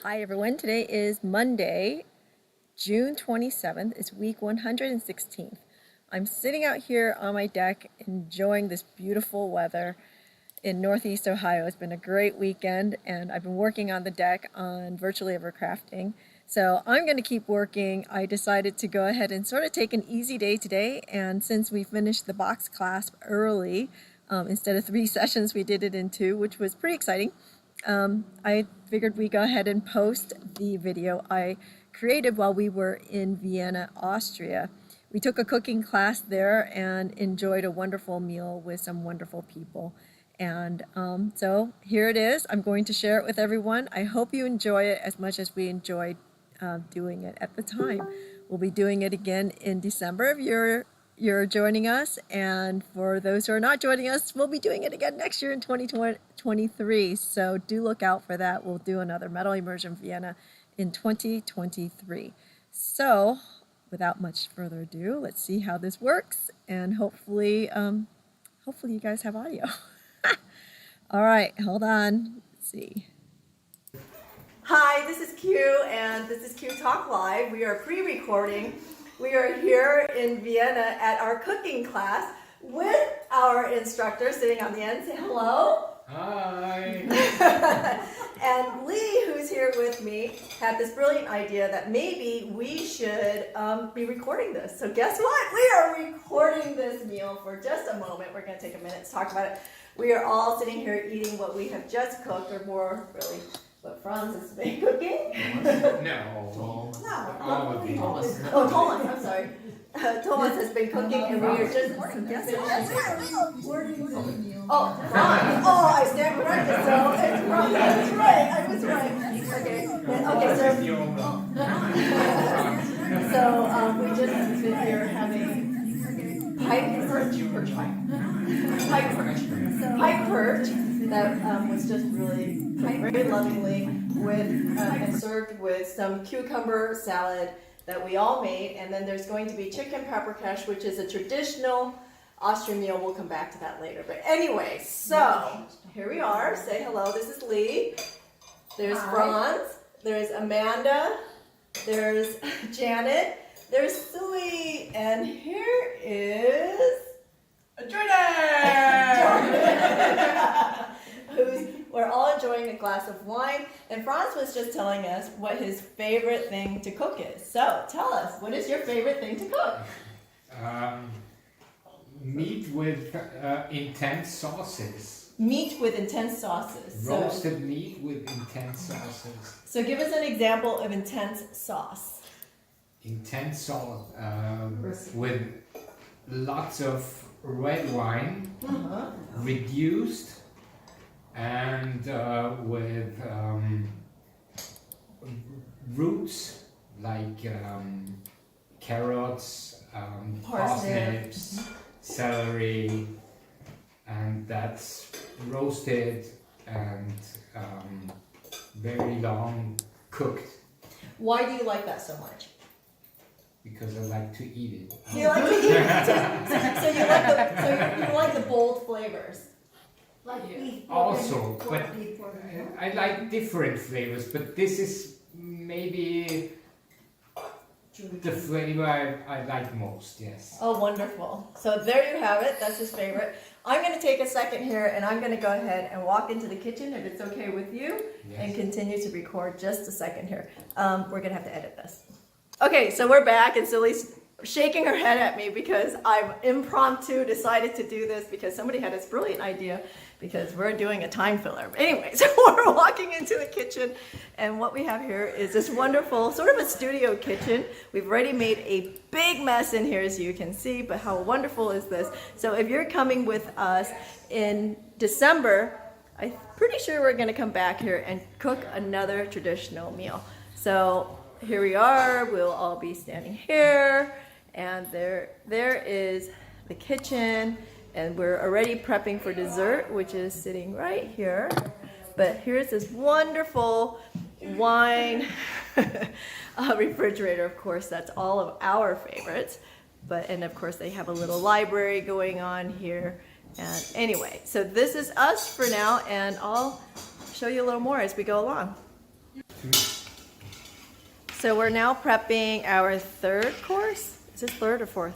Hi everyone, today is Monday, June 27th. It's week 116th. I'm sitting out here on my deck enjoying this beautiful weather in Northeast Ohio. It's been a great weekend and I've been working on the deck on virtually ever crafting. So I'm going to keep working. I decided to go ahead and sort of take an easy day today, and since we finished the box clasp early, instead of 3 sessions we did it in 2, which was pretty exciting. I figured we go ahead and post the video I created while we were in Vienna, Austria. We took a cooking class there and enjoyed a wonderful meal with some wonderful people. And so here it is. I'm going to share it with everyone. I hope you enjoy it as much as we enjoyed doing it at the time. We'll be doing it again in December if you're joining us, and for those who are not joining us, we'll be doing it again next year in 2023, so do look out for that. We'll do another Metal Immersion Vienna in 2023. So without much further ado, let's see how this works, and hopefully you guys have audio. All right, hold on, let's see. Hi, this is Q, and this is Q Talk Live. We are pre-recording. We are here in Vienna at our cooking class with our instructor sitting on the end. Say hello. Hi. And Lee, who's here with me, had this brilliant idea that maybe we should be recording this. So guess what? We are recording this meal for just a moment. We're going to take a minute to talk about it. We are all sitting here eating what we have just cooked, or more really what Franz has been cooking. No. Thomas. Oh, Thomas, I'm sorry. Thomas has been cooking, and we are just... Oh, Franz. Oh, I stand corrected, so it's Franz. I was right. I was right. Okay, so we just sit here having pike perch that was just really very lovingly with and served with some cucumber salad that we all made, and then there's going to be chicken paprikash, which is a traditional Austrian meal. We'll come back to that later. But anyway, so here we are. Say hello. This is Lee. There's Franz. There's Amanda. There's Janet. There's Sully. And here is Jordan. We're all enjoying a glass of wine. And Franz was just telling us what his favorite thing to cook is. So tell us, what is your favorite thing to cook? Meat with intense sauces. Meat with intense sauces. Roasted meat with intense sauces. So give us an example of intense sauce. Intense sauce with lots of red wine, reduced, and with roots like carrots, parsnips, celery, and that's roasted and very long cooked. Why do you like that so much? Because I like to eat it. You like to eat it? So you like the bold flavors. Like beef, Also, but I like different flavors, but this is maybe the flavor I like most, yes. Oh, wonderful. So there you have it. That's his favorite. I'm going to take a second here, and I'm going to go ahead and walk into the kitchen, if it's okay with you, Yes. and continue to record just a second here. We're going to have to edit this. Okay, so we're back, and Silly's shaking her head at me because I've impromptu decided to do this because somebody had this brilliant idea, because we're doing a time filler. But anyway, so we're walking into the kitchen, and what we have here is this wonderful, sort of a studio kitchen. We've already made a big mess in here, as you can see, but how wonderful is this? So if you're coming with us in December, I'm pretty sure we're gonna come back here and cook another traditional meal. So here we are, we'll all be standing here, and there is the kitchen. And we're already prepping for dessert, which is sitting right here. But here's this wonderful wine refrigerator, of course. That's all of our favorites. And of course, they have a little library going on here. And anyway, so this is us for now, and I'll show you a little more as we go along. So we're now prepping our third course. Is this third or fourth?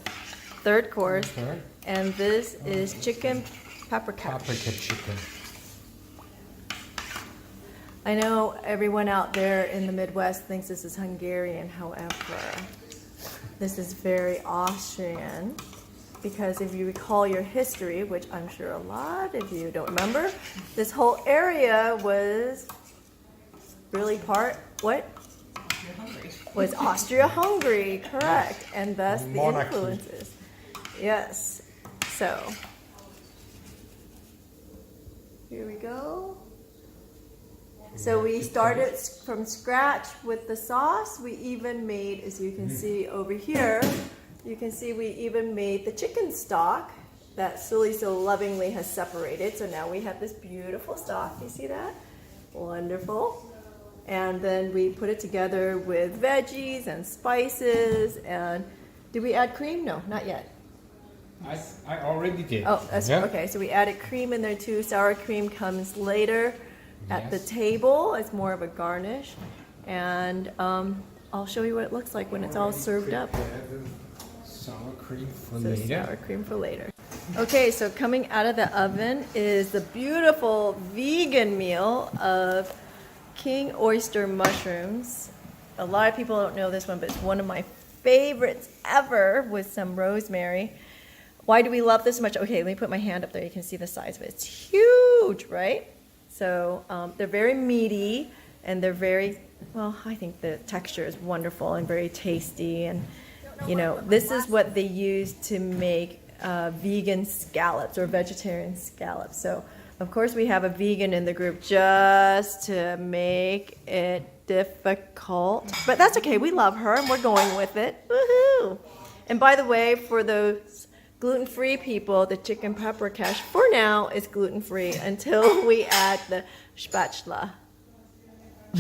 Third course. Third. And this is chicken paprika. Paprika chicken. I know everyone out there in the Midwest thinks this is Hungarian, however, this is very Austrian, because if you recall your history, which I'm sure a lot of you don't remember, this whole area was really was Austria-Hungary, correct, and thus the Monarchy. influences. Yes, so here we go. So we started from scratch with the sauce. We even made, as you can see over here, you can see we even made the chicken stock that Sully so lovingly has separated. So now we have this beautiful stock. You see that? Wonderful. And then we put it together with veggies and spices. And did we add cream? No, not yet. I already did. Oh, that's okay. So we added cream in there too. Sour cream comes later at the table as more of a garnish. And I'll show you what it looks like when it's all served up. Sour cream for So later. sour cream for later. Okay, so coming out of the oven is the beautiful vegan meal of king oyster mushrooms. A lot of people don't know this one, but it's one of my favorites ever with some rosemary. Why do we love this so much? Okay, let me put my hand up there. You can see the size of it. It's huge, right? So they're very meaty, and they're very, well, I think the texture is wonderful and very tasty. And, you know, this is what they use to make vegan scallops or vegetarian scallops. So, of course, we have a vegan in the group just to make it difficult. But that's okay. We love her, and we're going with it. Woohoo! And by the way, for those gluten-free people, the chicken paprikash for now is gluten-free until we add the spatula.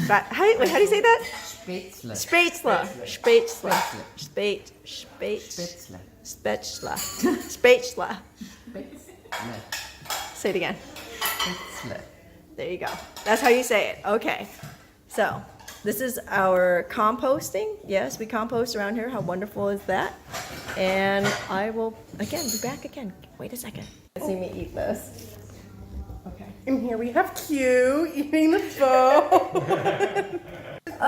How do you say that? Spätzle. Spätzle. Spätzle. Spätzle. Spätzle. Spätzle. Say it again. Spätzle. There you go. That's how you say it. Okay. So, this is our composting. Yes, we compost around here. How wonderful is that? And I will, again, be back again. Wait a second. See me eat this. Okay. And here we have Q eating the bowl.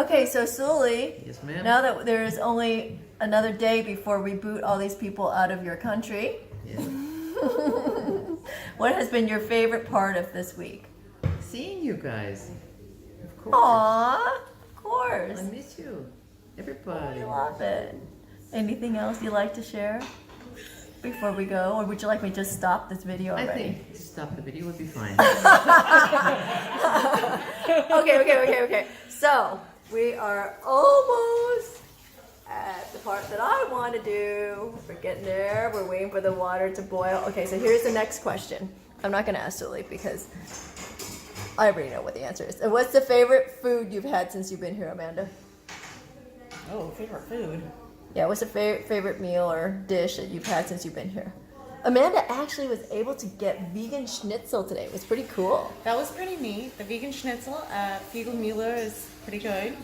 Okay, so Sully, Yes, ma'am. now that there is only another day before we boot all these people out of your country, Yeah. what has been your favorite part of this week? Seeing you guys. Of course. Aww, of course. I miss you. Everybody. I love it. Anything else you'd like to share before we go? Or would you like me to just stop this video I already? think stop the video would be fine. Okay. So, we are almost at the part that I want to do. We're getting there. We're waiting for the water to boil. Okay, so here's the next question. I'm not going to ask Sully because I already know what the answer is. And what's the favorite food you've had since you've been here, Amanda? Oh, favorite food. Yeah, what's the favorite meal or dish that you've had since you've been here? Amanda actually was able to get vegan schnitzel today. It was pretty cool. That was pretty neat. The vegan schnitzel at Fiegelmüller is pretty good.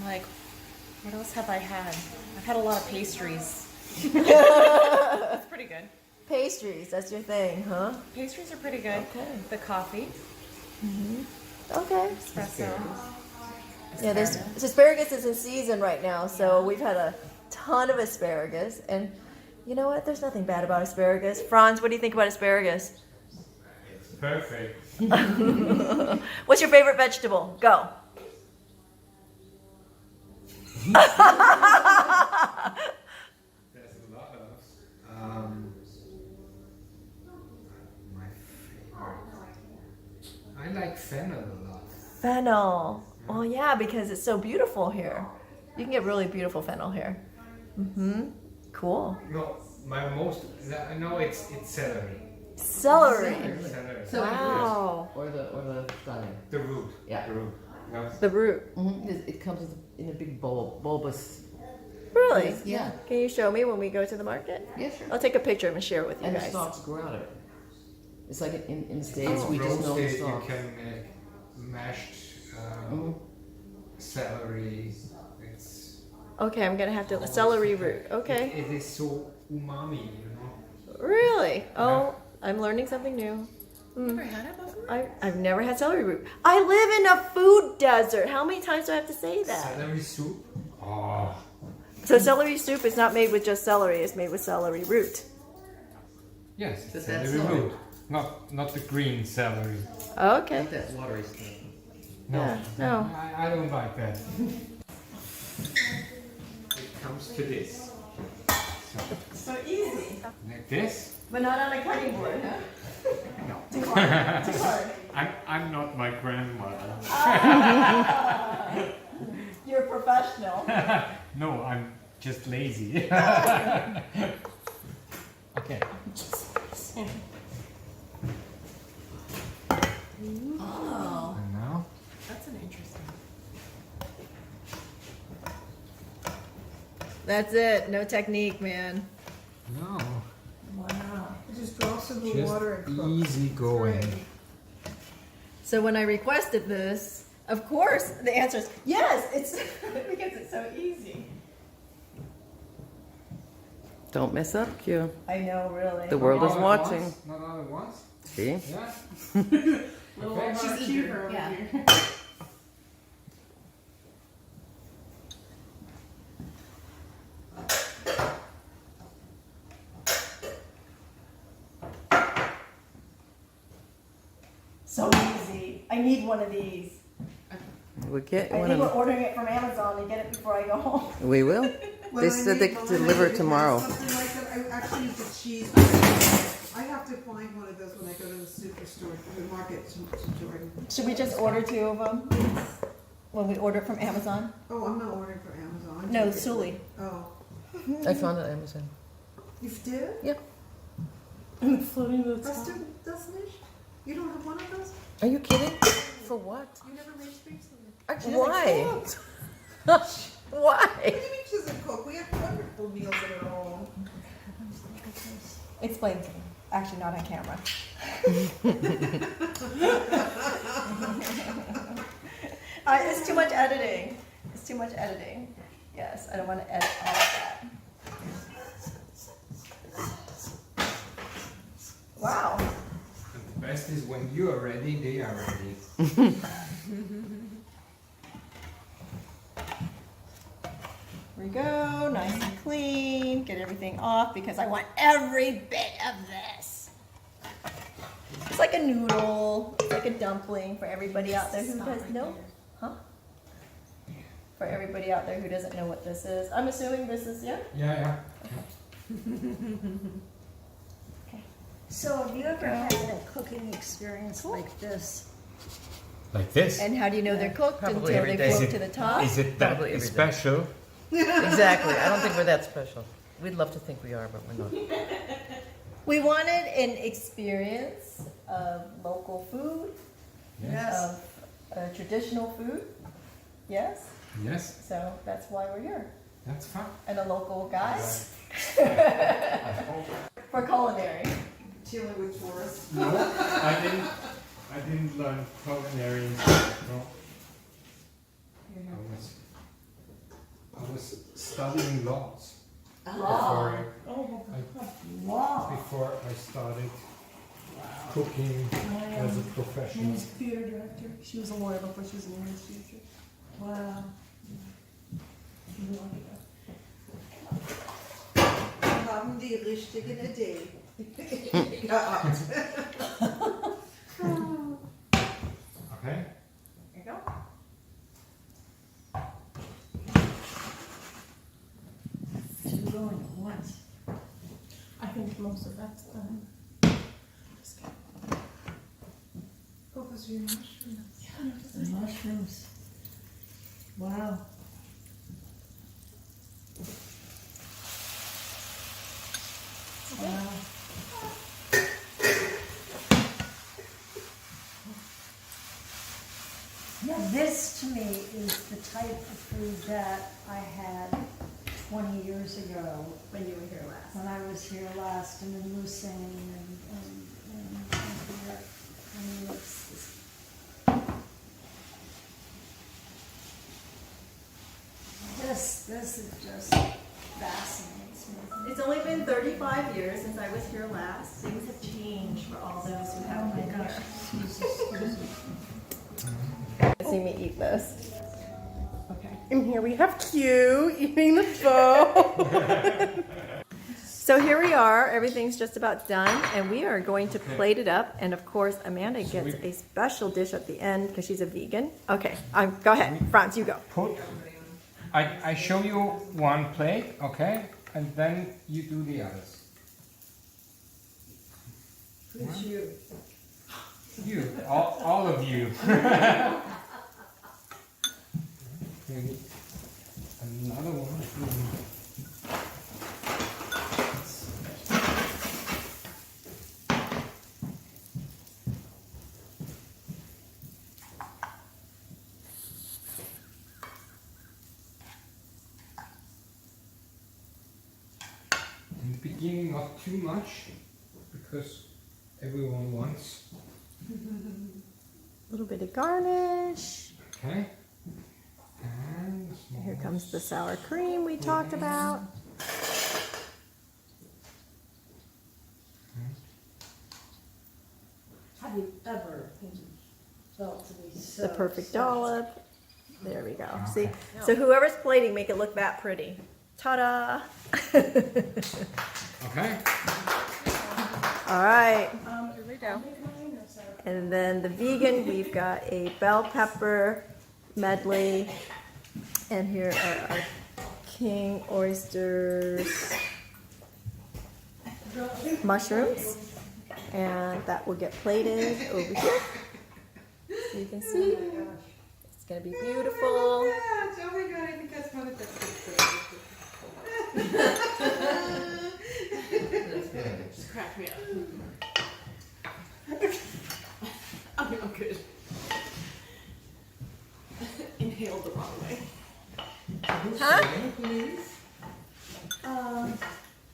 Like, what else have I had? I've had a lot of pastries. That's pretty good. Pastries, that's your thing, huh? Pastries are pretty good. Okay. The coffee, Okay. espresso. Yeah, there's asparagus is in season right now, so we've had a ton of asparagus. And you know what? There's nothing bad about asparagus. Franz, what do you think about asparagus? It's perfect. What's your favorite vegetable? Go. There's a lot of. My favorite. I like fennel a lot. Fennel. Oh yeah, because it's so beautiful here. You can get really beautiful fennel here. Cool. No, my most. No, it's celery. Celery. Celery. So Wow. Or the stallion. The root. Yeah. The root. No. The root. It comes in a big bulbous. Really? Yeah. Can you show me when we go to the market? Yeah, sure. I'll take a picture and share it with you And the guys. stalks grow out of it. It's like in the States, we just know the Roasted, you stalks. can make mashed celery. It's Okay, I'm gonna have to, celery root, okay. It is so umami, you know. Really? Oh, I'm learning something new. Never had it before? I've never had celery root. I live in a food desert. How many times do I have to say that? Celery soup. Oh. So celery soup is not made with just celery, it's made with celery root. Yes, But celery that's celery. root. Not the green celery. Okay. Not that watery stuff. No, Yeah, no. I don't like that. It comes to this. So, So easy. like this. But not on a cutting board, huh? No. Too hard. Too hard. I'm not my grandmother. You're a professional. No, I'm just lazy. Okay. Oh, And now that's an interesting. That's it. No technique, man. no, Wow. Just drop some of the just water and cook. easy going. So when I requested this, of course, the answer is yes. It's because it's so easy. Don't mess up, Q. I know, really. The world Not is all at watching. once, Not all at once. See? Yeah. Little Okay. she's eager. Yeah. So easy. I need one of these. We'll get I one think of we're them. ordering it from Amazon and get it before I go home. We will. When They I said make- they when could I deliver make tomorrow. Something like that, I actually use the cheese. I have to find one of those when I go to the superstore, the market to Jordan. Should we just order 2 of them when we order it from Amazon? Oh, I'm not ordering from Amazon. No, Sully. Oh, I found it on Amazon. you did? Yep. Floating to the That's nicht? You don't have one of those? Are you kidding? For what? You never made space on it. Why? What Why? do you mean she doesn't cook? We have wonderful meals at our home. Explain to me. Actually, not on camera. It's too much editing. It's too much editing. Yes, I don't want to edit all of that. Wow. And the best is when you are ready, they are ready. Here we go, nice and clean. Get everything off because I want every bit of this. It's like a noodle. It's like a dumpling for everybody out there who doesn't know. Huh? For everybody out there who doesn't know what this is. I'm assuming this is, yeah? Yeah. So have you ever had a cooking experience like this? Like this. And how do you know they're cooked Probably until every they day. float to the top? Is it that Probably every day. special? Exactly. I don't think we're that special. We'd love to think we are, but we're not. We wanted an experience of local food, Yes. of traditional food. Yes? Yes, So that's why we're here. that's fine. And a local guide for culinary. Chilling with tourists. No, I didn't learn culinary. No. I was studying laws before I started cooking as a professional. theater director. She was a lawyer before she was an English teacher. Wow. Haben die richtigen Ideen gehabt. Okay. There you go. Two going at once. I think most of that's done. Just kidding. What was your mushrooms? The mushrooms. Wow. Wow. Now this to me is the type of food that I had 20 years ago When you were here last. when I was here last and in Lucerne and here. I mean, it's This just fascinates me. It's only been 35 years since I was here last. Things have changed for all those who Oh haven't my been gosh. here. Jesus. See me eat this. Okay. And here we have Q eating the pho. So here we are, everything's just about done, and we are going to plate it up. And of course, Amanda gets a special dish at the end because she's a vegan. Okay, go ahead, Franz, you go. Put. I show you one plate, okay, and then you do the others. Who's you? You, all of you. Maybe another one. In the beginning, not too much, because everyone wants. A little bit of garnish. Okay. And small Here comes the sour cream we talked about. Have you ever felt to be so The perfect dollop. There we go. See? Okay. So whoever's plating, make it look that pretty. Ta-da! Okay. All right. Here we go. And then the vegan, we've got a bell pepper medley. And here are our king oysters, mushrooms. And that will get plated over here. So you can see. It's going to be beautiful. Oh my god, I think that's one of the Just crack me up. I'm good. Inhaled the wrong way. Huh?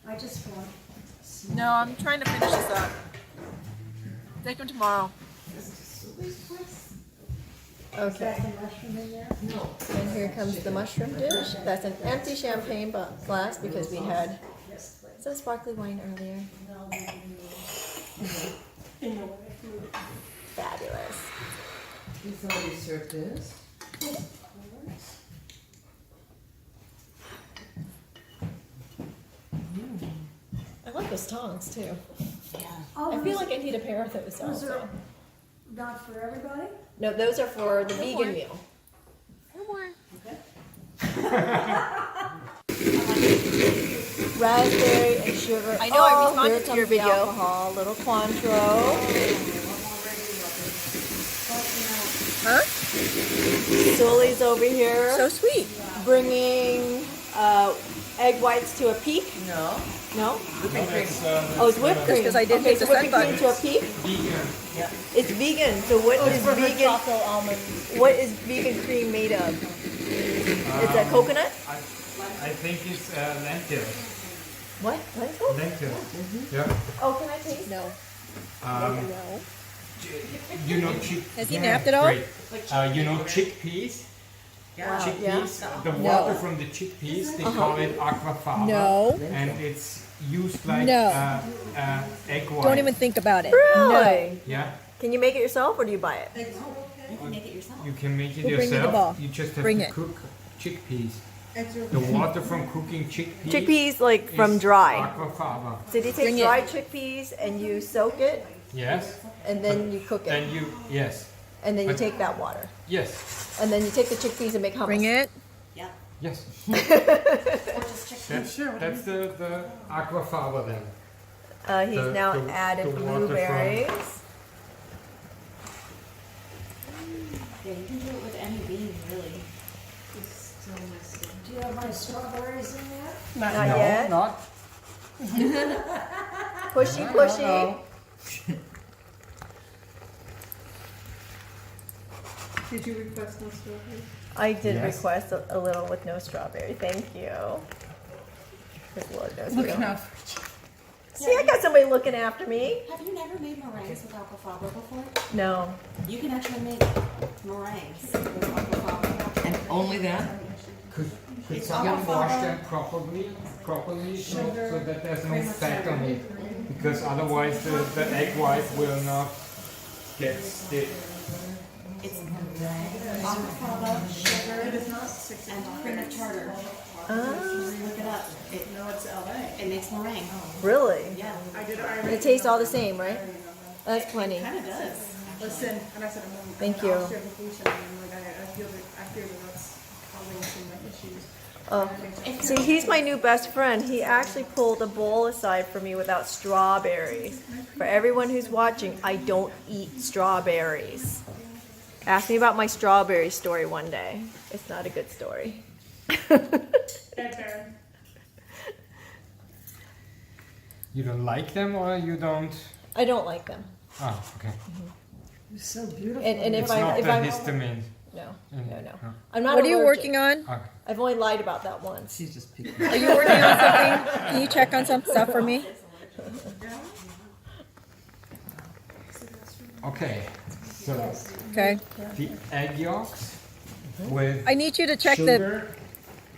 I just want. No, I'm trying to finish this up. Take them tomorrow. Is Okay. that the mushroom in there? And here comes the mushroom dish. That's an empty champagne glass because we had Yes, please. some sparkly wine earlier. No, we in the way. Fabulous. You thought you served this? I like those tongs too. Oh, I feel like I need a pair of those those also. are not for everybody? No, those are for the vegan meal. Raspberry and sugar. I know, I responded here to comes your the video. Alcohol, little Cointreau. Huh? Sully's over here So sweet. bringing egg whites to a peak. No. No? Whipping cream. Oh, it's whipped cream. because I did okay, hit so the whipping send cream to a peak. Vegan. It's vegan. So what is vegan? Chocolate almond. What is vegan cream made of? It's a coconut. I think it's lentils. What? Lentil? Lentils. Yeah. Oh, can I taste? No. Um, you know Has he napped it all? Great. You know chickpeas? Yeah. Chickpeas. The water from the chickpeas, they call it aquafaba. No. And it's used like No. egg white. Don't even think about it. Really? Yeah. Can you make it yourself or do you buy it? You can make it We'll bring you the yourself. ball. You just have Bring to it. cook chickpeas. The water from cooking chickpeas. Chickpeas like from is dry. Aquafaba. So do you Bring take it. dry chickpeas and you soak it Yes. and then you cook it Then you yes. and then you take that water Yes. and then you take the chickpeas and make hummus. Bring it. Yes. Or just chicken. That's the aquafaba then. He's The- now the- added the water from- blueberries. Yeah, you can do it with any bean, really. Do you have my strawberries in there? Not yet. Not. Pushy, pushy. Did you request no strawberries? I did Yes. request a little with no strawberry. Thank you. Good Lord knows we don't. See, I got somebody looking after me. Have you never made meringues with alfalfa before? No. You can actually make meringues with alfalfa. And only that? But someone wash them properly, so that there's no fat on it, because otherwise the egg white will not get stiff. It's avocado, sugar, and cream tartar. Look it up. No, it's LA. It makes meringue. Really? Yeah, I did. I It tastes all the same, right? That's plenty. kind of does. listen, and I said, Thank I'm you. off vacation, and like I feel that that's causing some like issues. Oh, see, he's my new best friend. He actually pulled a bowl aside for me without strawberries. For everyone who's watching, I don't eat strawberries. Ask me about my strawberry story one day. It's not a good story. You don't like them, or you don't? I don't like them. Oh, okay. It's so beautiful. And if It's not the I'm histamine. no, Mm, no. no. I'm not. What are you allergic. working on? Okay. I've only lied about that once. She's just picking. Are you working on something? Can you check on some stuff for me? Okay. So Okay. the egg yolks with I need you to check the sugar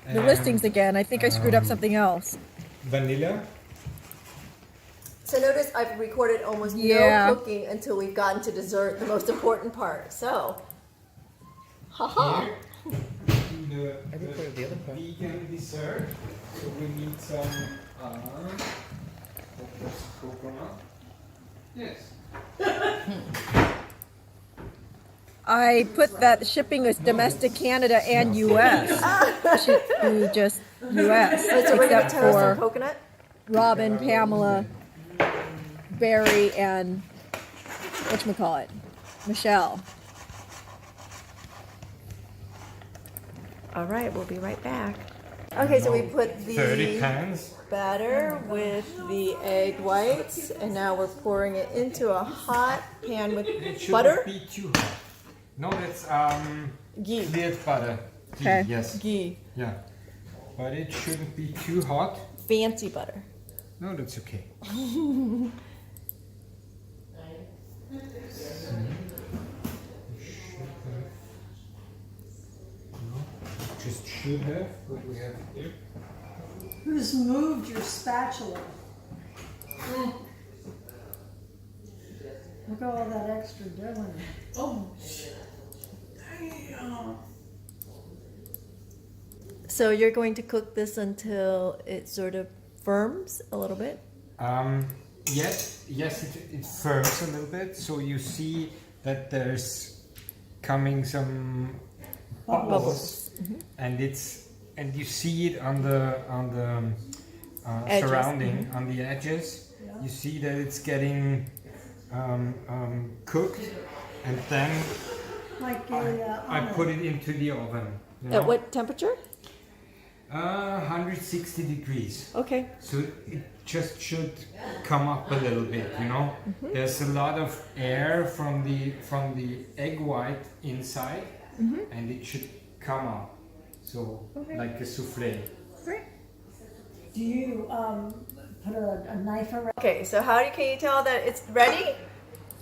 and listings again. I think I screwed up something else. vanilla. So notice I've recorded almost Yeah. no cooking until we've gotten to dessert, the most important part. So, haha. Here, I recorded the other part. vegan dessert. So we need some coconut. Yes. I put that the shipping was domestic Canada and U.S. Should be just U.S. So we're gonna except toast some for coconut. Robin, Pamela, Barry, and whatchamacallit, Michelle. All right, we'll be right back. Okay, so we put 30 the pans. batter with the egg whites, and now we're pouring it into a hot pan with It shouldn't butter, be too hot. No, that's ghee, cleared butter. Ghee, Okay. yes. ghee, Yeah. But it shouldn't be too hot. fancy butter. No, that's okay. Just should have what we have here. Who's moved your spatula? Look at all that extra dough in it. So you're going to cook this until it sort of firms a little bit. Yes, it firms a little bit, so you see that there's coming some bubbles, and you see it on the Edges. surrounding on the edges. You see that it's getting cooked, and then Like I put it into the oven. You At know? what temperature? 160 degrees. Okay. So it just should come up a little bit, you know. There's a lot of air from the egg white inside, and it should come up. So like a souffle. Do you put a knife around? Okay, so can you tell that it's ready?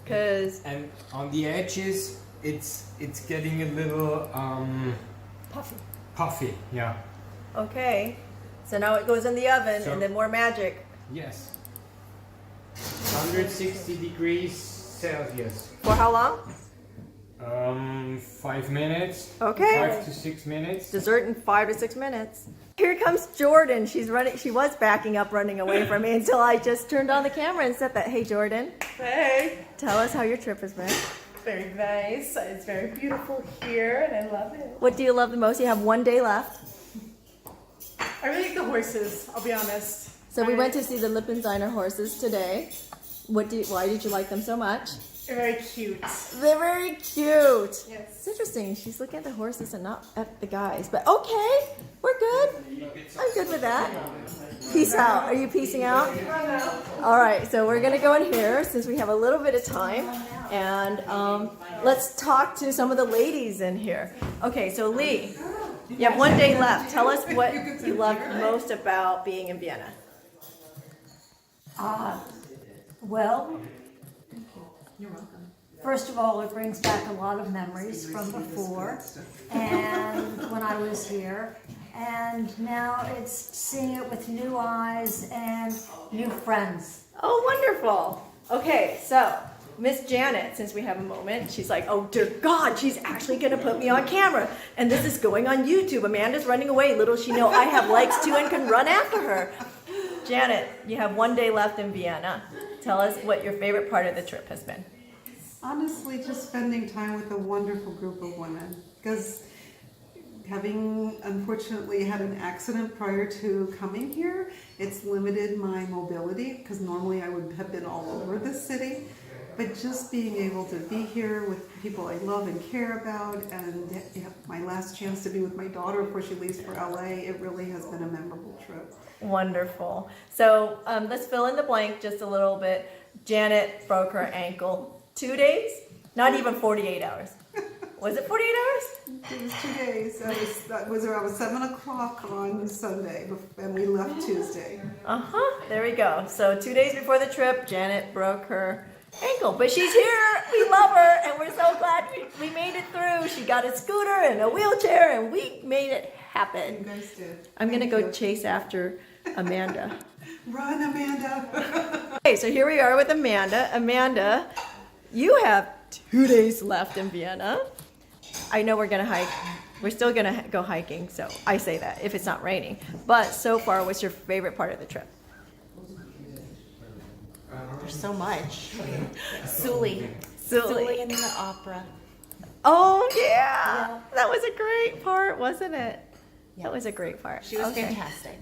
Because And on the edges, it's getting a little puffy. puffy. Yeah. Okay, so now it goes in the oven, So- and then more magic. Yes. 160 degrees Celsius. For how long? 5 minutes. Okay. 5 to 6 minutes. Dessert in 5 to 6 minutes. Here comes Jordan. She's running. She was backing up, running away from me until I just turned on the camera and said that. Hey, Jordan, Hey, tell us how your trip has been. very nice. It's very beautiful here, and I love it. What do you love the most? You have 1 day left. I really like the horses. I'll be honest. So we went to see the Lippensteiner horses today. Why did you like them so much? They're very cute. They're very cute. It's Yes. interesting. She's looking at the horses and not at the guys. But okay, we're good. I'm good with that. Peace out. Are you peacing out? All right, so we're going to go in here since we have a little bit of time. And let's talk to some of the ladies in here. Okay, so Lee, you have 1 day left. Tell us what you love most about being in Vienna. Well, first of all, it brings back a lot of memories from before and when I was here. and now it's seeing it with new eyes and new friends. Oh, wonderful. Okay, so Miss Janet, since we have a moment, she's like, oh dear God, she's actually gonna put me on camera. And this is going on YouTube. Amanda's running away. Little she know I have likes too and can run after her. Janet, you have 1 day left in Vienna. Tell us what your favorite part of the trip has been. Honestly, just spending time with a wonderful group of women. Because having unfortunately had an accident prior to coming here, it's limited my mobility because normally I would have been all over the city. But just being able to be here with people I love and care about, and my last chance to be with my daughter before she leaves for LA, it really has been a memorable trip. Wonderful. So let's fill in the blank just a little bit. Janet broke her ankle. 2 days? Not even 48 hours. Was it 48 hours? It was 2 days. That was around 7 o'clock on Sunday, and we left Tuesday. There we go. So 2 days before the trip, Janet broke her ankle. But she's here. We love her, and we're so glad we made it through. She got a scooter and a wheelchair, and we made it happen. You guys did. I'm going to Thank go you. chase after Amanda. Run, Amanda. Okay, so here we are with Amanda. Amanda, you have 2 days left in Vienna. I know we're gonna hike. We're still gonna go hiking, so I say that if it's not raining. But so far, what's your favorite part of the trip? There's so much. Sully. Sully. in the opera. Oh yeah, that was a great part, wasn't it? That was a great part. She was Okay. fantastic.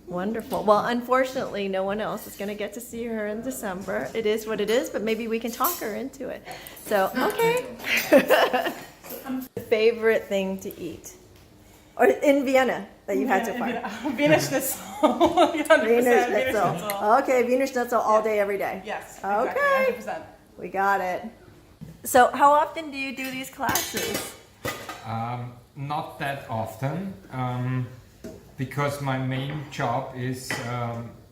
Wonderful. Well, unfortunately, no one else is going to get to see her in December. It is what it is, but maybe we can talk her into it. So, okay. Favorite thing to eat? Or in Vienna that you've had so far? Wiener Schnitzel. 100% Wiener Schnitzel. Okay, Wiener Schnitzel all day, every day. Yes. Okay. Exactly, 100%. We got it. So, how often do you do these classes? Not that often, because my main job is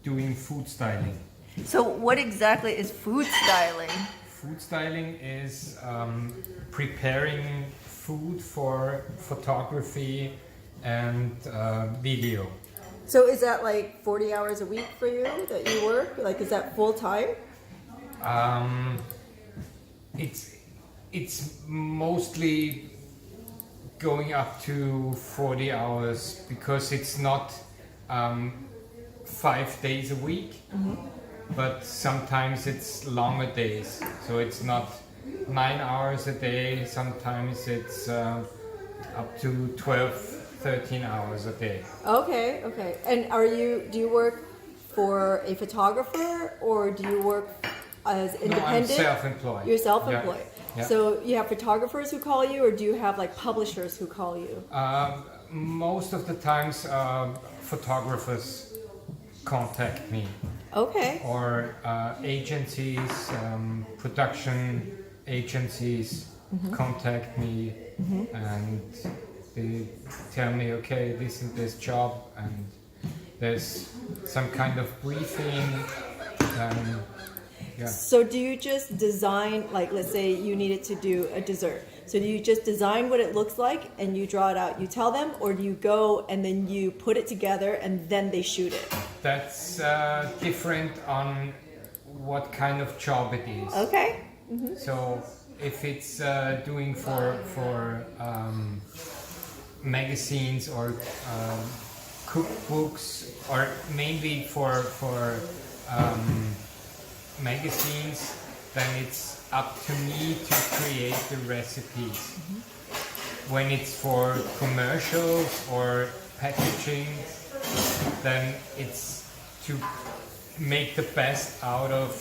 doing food styling. So, what exactly is food styling? Food styling is preparing food for photography and video. So, is that like 40 hours a week for you that you work? Like, is that full time? It's mostly going up to 40 hours because it's not 5 days a week, but sometimes it's longer days. So it's not 9 hours a day, sometimes it's up to 12, 13 hours a day. Okay, okay. And do you work for a photographer or do you work as independent? No, I'm self-employed. You're self-employed. Yeah. Yeah. So you have photographers who call you or do you have like publishers who call you? Most of the times photographers contact me. Okay. Or agencies, production agencies contact me and they tell me, okay, this is this job and there's some kind of briefing. Yeah. So do you just design, like let's say you needed to do a dessert. So do you just design what it looks like and you draw it out, you tell them, or do you go and then you put it together and then they shoot it? That's different on what kind of job it is. Okay. So if it's doing for magazines or cookbooks, or mainly for magazines, then it's up to me to create the recipes. When it's for commercials or packaging, then it's to make the best out of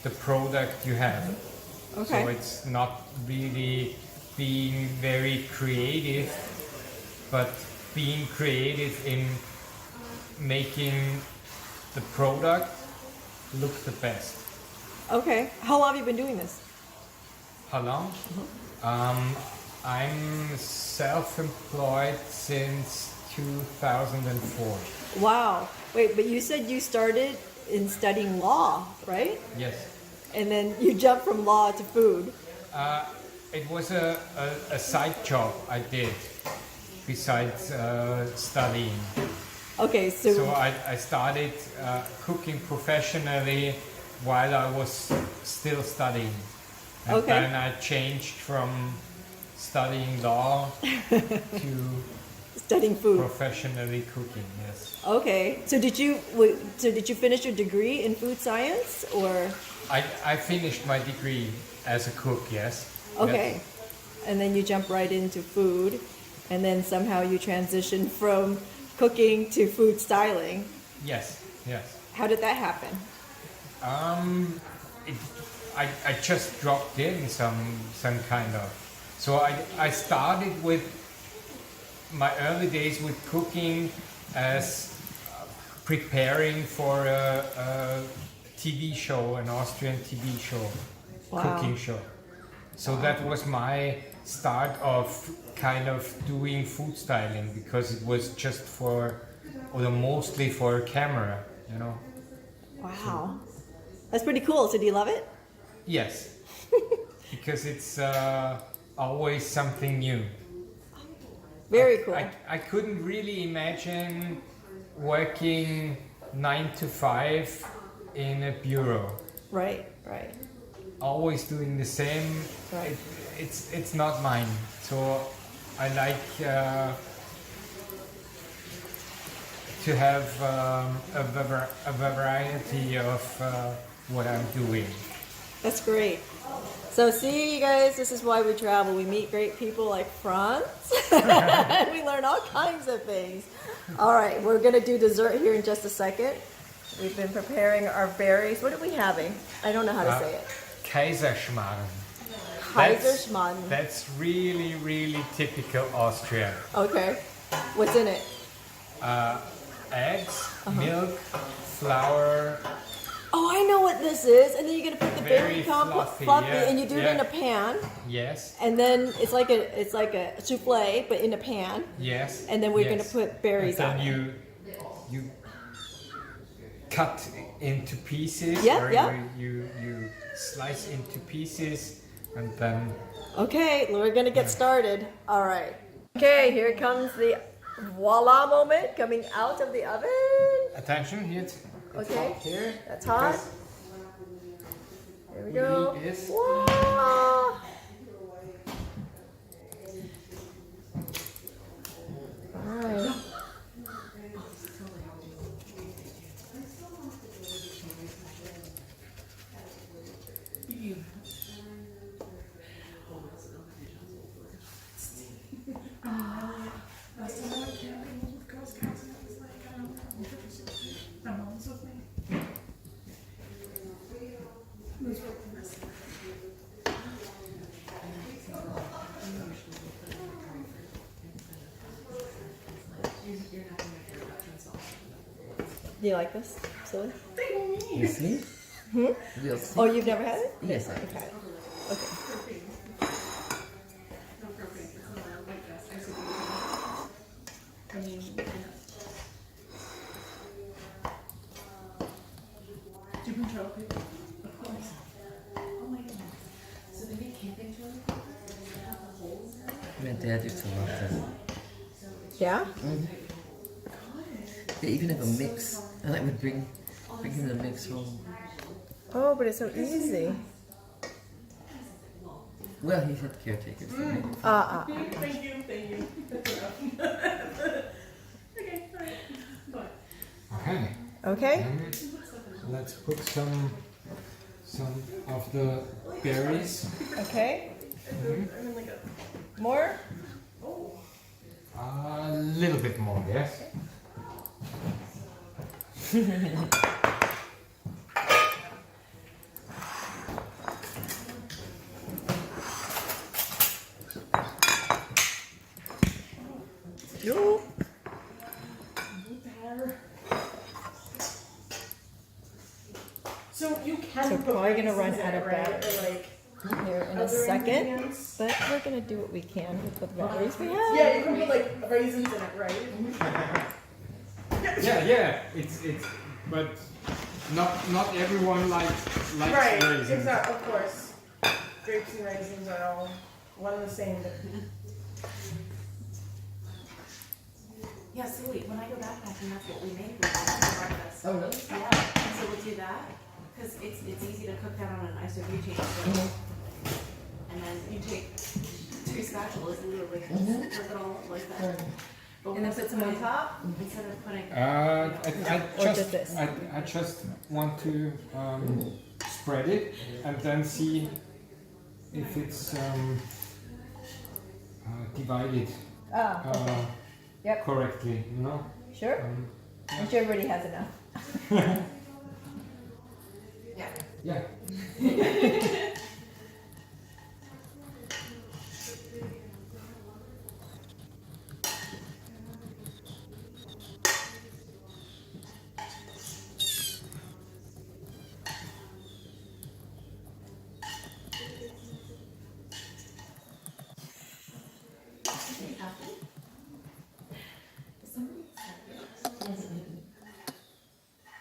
the product you have. Okay. So it's not really being very creative, but being creative in making the product look the best. Okay. How long have you been doing this? How long? I'm self-employed since 2004. Wow. Wait, but you said you started in studying law, right? Yes. And then you jumped from law to food. It was a side job I did. besides studying. Okay, so, So I started cooking professionally while I was still studying. And Okay. then I changed from studying law to studying food. professionally cooking, yes. Okay, so did you finish your degree in food science or? I finished my degree as a cook, yes. Okay, and then you jump right into food, and then somehow you transition from cooking to food styling. Yes, yes. How did that happen? I just dropped in some kind of. So I started with my early days with cooking as preparing for a TV show, an Austrian TV show, Wow. cooking show. So that was my start of kind of doing food styling because it was just mostly for camera, you know. Wow, that's pretty cool. So do you love it? Yes, because it's always something new. Very cool. I couldn't really imagine working 9 to 5 in a bureau. Right, right. Always doing the same. Right. It's not mine. So I like to have a variety of what I'm doing. That's great. So see, you guys, this is why we travel. We meet great people like Franz. We learn all kinds of things. All right, we're going to do dessert here in just a second. We've been preparing our berries. What are we having? I don't know how to say it. Kaiserschmarrn. Kaiserschmarrn. That's really, really typical Austrian. Okay. What's in it? Eggs, milk, flour. Oh, I know what this is. And then you're going to put the Very berry compote fluffy, yeah, and you do it in yeah. a pan. Yes, And then it's like a souffle, but in a pan. yes. And then we're yes. going to put berries and on it. then you cut into pieces, Yeah, or yeah. you slice into pieces, and then Okay, we're gonna get started. All right. Okay, here comes the voila moment coming out of the oven. attention here. It's Okay, hot here. that's hot. Here we go. Yes. Voila! All right. Do you like this? Silly? You see? We'll see. Oh, you've never had it? Yes, I You've had it. Okay. Do you control people? Of course. Oh my goodness. So they make camping chairs? My dad used to love this. Yeah? They even have a mix, and I would bring him the mix home. Oh, but it's so easy. Well, he had caretakers for me. Thank you. That's enough. Okay, alright. Bye. Okay. Okay. Let's put some of the berries. Okay. More? A little bit more, yes. Yo. So you can So put probably gonna raisins run in out of it, right? batter. Or like, Here in Are a there second, ingredients? but we're gonna do what we can with the berries we have. yeah, you can put like raisins in it, right? Yeah. It's but not everyone likes Right, raisins. exactly, of course. Grapes and raisins are all one and the same. But Yeah, so wait, when I go backpacking, that's what we make for breakfast. Oh, really? Yeah, so we'll do that, because it's easy to cook that on an isobutane stove. And then you take 2 spatulas, literally, flip it all up like that. But And then put some on top? Instead of putting, I just want to spread it and then see if it's divided Oh, Yep. correctly, you know? sure. I'm sure everybody has enough. yeah. Yeah.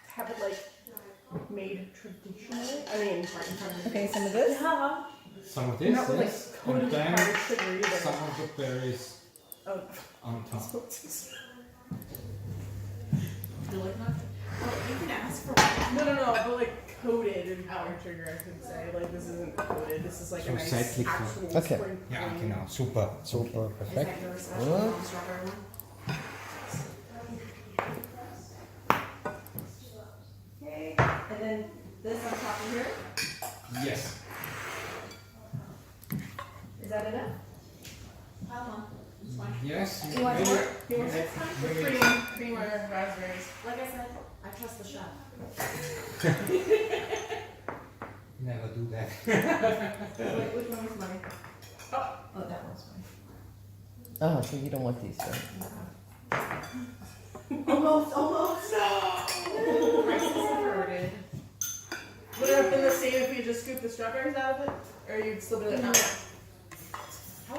Have it like made traditionally. I mean, Okay, some of this. yeah. Some of this, Not with like yes. coated And then powdered sugar either. some of the berries Oh, on top. You like that? Well, you can ask for no, but like coated in powdered sugar, I could say. Like this isn't coated. This is like So a nice seitlich so. actual Okay. spring Ja, clean. genau, super, super, Is perfekt. that your special strawberry one? Okay, and then this on top of here. Yes. Is that enough? Pile on. It's fine. Yes. You want maybe- more? You want next time? With cream or raspberries? Like I said, I trust the chef. Never do that. Wait, which one was mine? Oh, that one's fine. Oh, so you don't want these, right? Almost. No! Rice is inverted. Would it have been the same if you just scooped the strawberries out of it? Or you'd still do it now?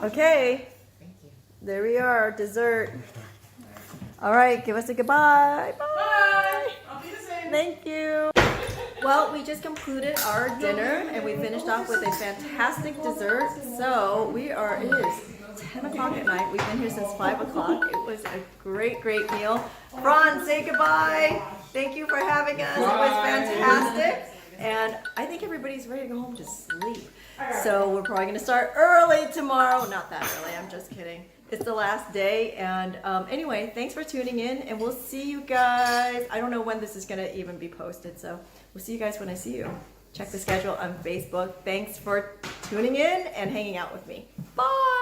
Okay, Thank you. there we are, dessert. All right, give us a goodbye. Bye. Bye! I'll be the same. Thank you. Well, we just concluded our dinner and we finished off with a fantastic dessert. So it is 10 o'clock at night. We've been here since 5 o'clock. It was a great, great meal. Franz, say goodbye. Thank you for having us. It was fantastic. And I think everybody's ready to go home to sleep. So we're probably going to start early tomorrow. Not that early, I'm just kidding. It's the last day. And anyway, thanks for tuning in. And we'll see you guys. I don't know when this is going to even be posted. So we'll see you guys when I see you. Check the schedule on Facebook. Thanks for tuning in and hanging out with me. Bye.